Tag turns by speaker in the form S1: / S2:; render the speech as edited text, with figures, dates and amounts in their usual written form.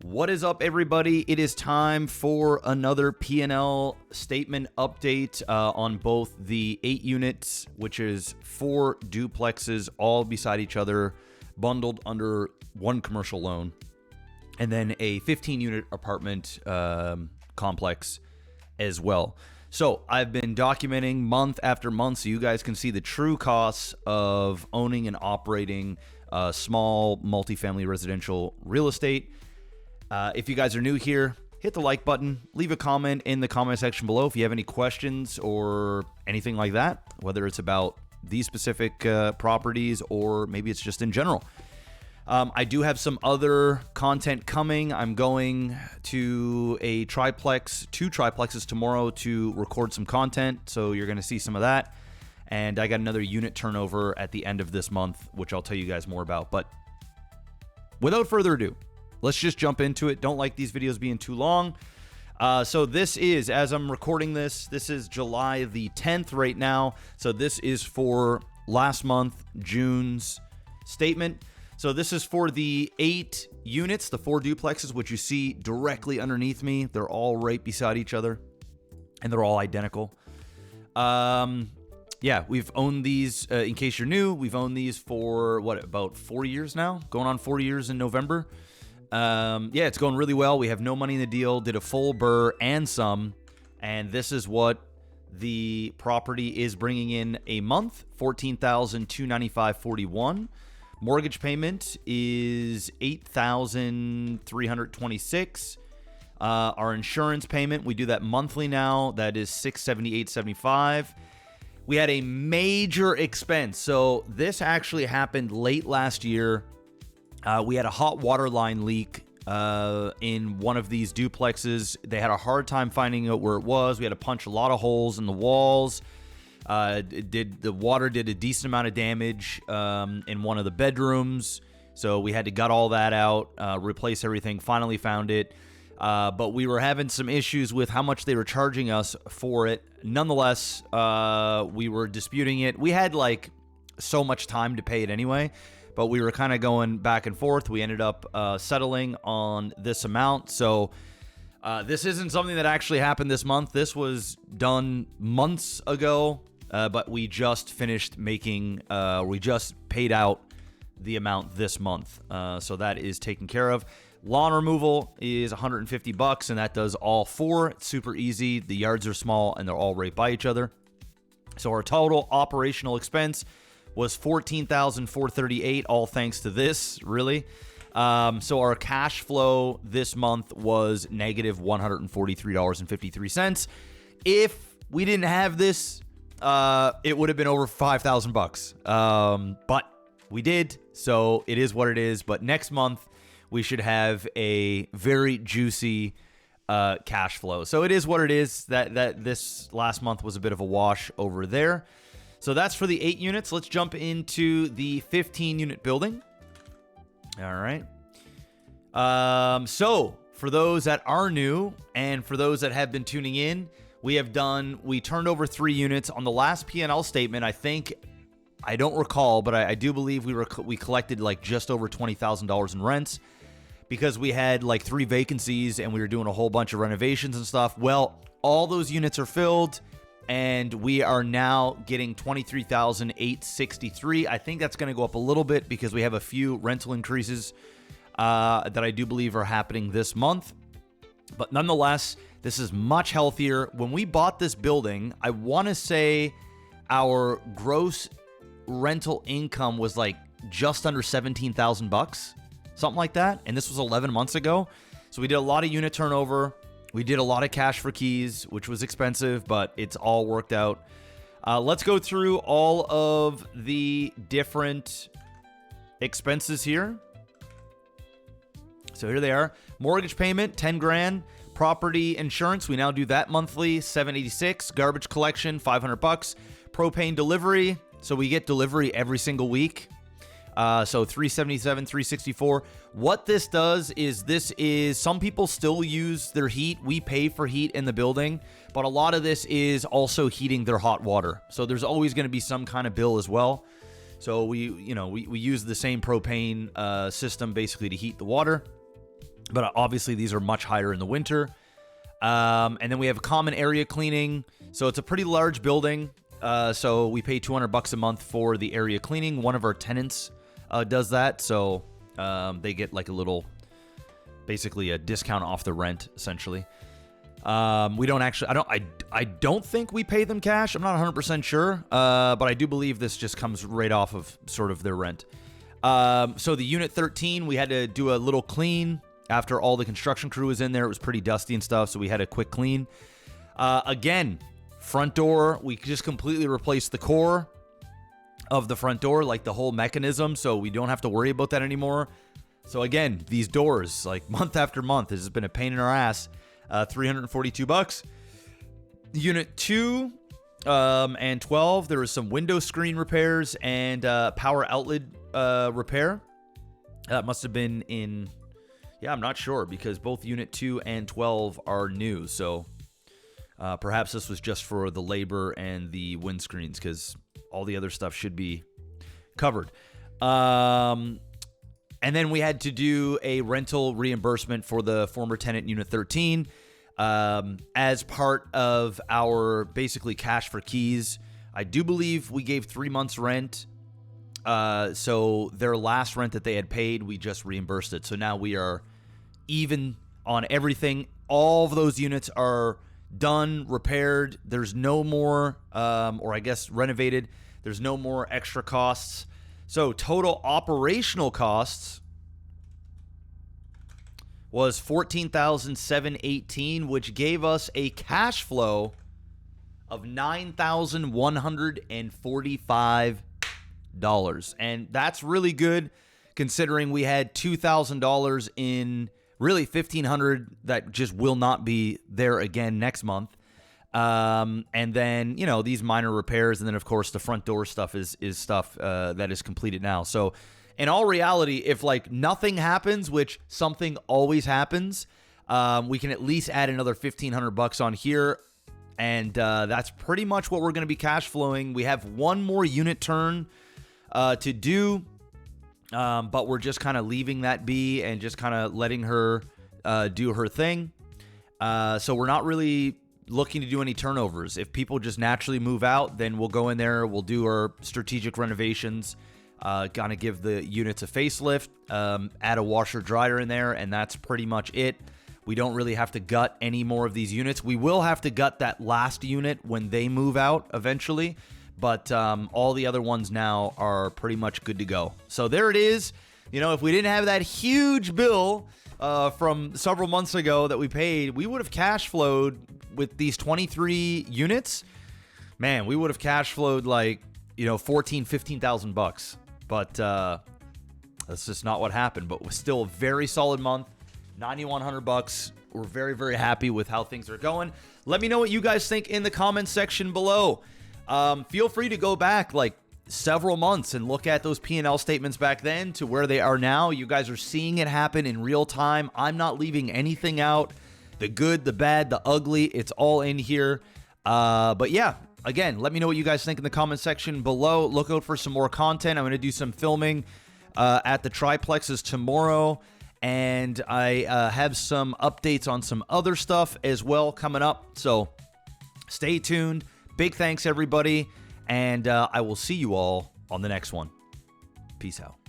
S1: What is up, everybody? It is time for another P&L statement update on both the 8 units, which is 4 duplexes all beside each other, bundled under one commercial loan, and then a 15-unit apartment complex as well. So I've been documenting month after month so you guys can see the true costs of owning and operating small multifamily residential real estate. If you guys are new here, hit the like button, leave a comment in the comment section below if you have any questions or anything like that, whether it's about these specific properties or maybe it's just in general. I do have some other content coming. I'm going to two triplexes tomorrow to record some content, so you're going to see some of that. And I got another unit turnover at the end of this month, which I'll tell you guys more about. But without further ado, let's just jump into it. Don't like these videos being too long. So this is, as I'm recording this is July the 10th right now. So this is for last month, June's statement. So this is for the 8 units, the 4 duplexes, which you see directly underneath me. They're all right beside each other, and they're all identical. Yeah, we've owned these, in case you're new, we've owned these for, about 4 years now? Going on 4 years in November. Yeah, it's going really well. We have no money in the deal, did a full burr and some, and this is what the property is bringing in a month, $14,295.41. Mortgage payment is $8,326. Our insurance payment, we do that monthly now. That is $678.75. We had a major expense. So this actually happened late last year. We had a hot water line leak in one of these duplexes. They had a hard time finding out where it was. We had to punch a lot of holes in the walls. The water did a decent amount of damage in one of the bedrooms, so we had to gut all that out, replace everything. Finally found it, but we were having some issues with how much they were charging us for it. Nonetheless, we were disputing it. We had like so much time to pay it anyway, but we were kind of going back and forth. We ended up settling on this amount. So this isn't something that actually happened this month. This was done months ago. But we just finished making, we just paid out the amount this month. So that is taken care of. Lawn removal is $150, and that does all 4. It's super easy. The yards are small, and they're all right by each other. So our total operational expense was $14,438, all thanks to this, really. So our cash flow this month was negative $143.53. If we didn't have this, it would have been over $5,000. But we did, so it is what it is. But next month, we should have a very juicy cash flow. So it is what it is. That this last month was a bit of a wash over there. So that's for the 8 units. Let's jump into the 15-unit building. All right. So for those that are new and for those that have been tuning in, we turned over 3 units on the last P&L statement. I don't recall, but I do believe we collected like just over $20,000 in rents because we had like 3 vacancies and we were doing a whole bunch of renovations and stuff. Well, all those units are filled and we are now getting $23,863. I think that's going to go up a little bit because we have a few rental increases that I do believe are happening this month. But nonetheless, this is much healthier. When we bought this building, I want to say our gross rental income was like just under $17,000, something like that. And this was 11 months ago. So we did a lot of unit turnover. We did a lot of cash for keys, which was expensive, but it's all worked out. Let's go through all of the different expenses here. So here they are. Mortgage payment, 10 grand. Property insurance, we now do that monthly, $786. Garbage collection, $500. Propane delivery, so we get delivery every single week. So $377, $364. What this does is some people still use their heat. We pay for heat in the building, but a lot of this is also heating their hot water. So there's always going to be some kind of bill as well. So we use the same propane system basically to heat the water. but obviously these are much higher in the winter. And then we have common area cleaning. So it's a pretty large building. So we pay $200 a month for the area cleaning. One of our tenants does that. So they get like a little, basically a discount off the rent, essentially. We don't actually, I don't think we pay them cash. I'm not 100% sure. But I do believe this just comes right off of sort of their rent. So the unit 13, we had to do a little clean after all the construction crew was in there. It was pretty dusty and stuff, so we had a quick clean. Again, front door, we just completely replaced the core of the front door, like the whole mechanism, so we don't have to worry about that anymore. So again, these doors, like month after month, this has been a pain in our ass. $342. Unit 2 and 12, there was some window screen repairs and power outlet repair. That must have been in... Yeah, I'm not sure because both Unit 2 and 12 are new. So perhaps this was just for the labor and the windscreens because all the other stuff should be covered. And then we had to do a rental reimbursement for the former tenant Unit 13 as part of our basically cash for keys. I do believe we gave 3 months rent. So their last rent that they had paid, we just reimbursed it. So now we are even on everything. All of those units are done, repaired. There's no more, or I guess renovated. There's no more extra costs. So total operational costs was $14,718, which gave us a cash flow of $9,145. And that's really good considering we had $2,000 in really $1,500 that just will not be there again next month. And then, you know, these minor repairs. And then, of course, the front door stuff is stuff that is completed now. So in all reality, if like nothing happens, which something always happens, we can at least add another $1,500 on here. And that's pretty much what we're going to be cash flowing. We have one more unit turn to do. But we're just kind of leaving that be and just kind of letting her do her thing. So we're not really looking to do any turnovers. If people just naturally move out, then we'll go in there. We'll do our strategic renovations, kind of give the units a facelift, add a washer dryer in there, and that's pretty much it. We don't really have to gut any more of these units. We will have to gut that last unit when they move out eventually. But all the other ones now are pretty much good to go. So there it is. You know, if we didn't have that huge bill from several months ago that we paid, we would have cash flowed with these 23 units. Man, we would have cash flowed like, you know, $15,000. But that's just not what happened. But it was still a very solid month. $9,100. We're very, very happy with how things are going. Let me know what you guys think in the comments section below. Feel free to go back like several months and look at those P&L statements back then to where they are now. You guys are seeing it happen in real time. I'm not leaving anything out. The good, the bad, the ugly, it's all in here. But yeah, again, let me know what you guys think in the comment section below. Look out for some more content. I'm going to do some filming at the triplexes tomorrow. And I have some updates on some other stuff as well coming up. So stay tuned. Big thanks, everybody, and I will see you all on the next one. Peace out.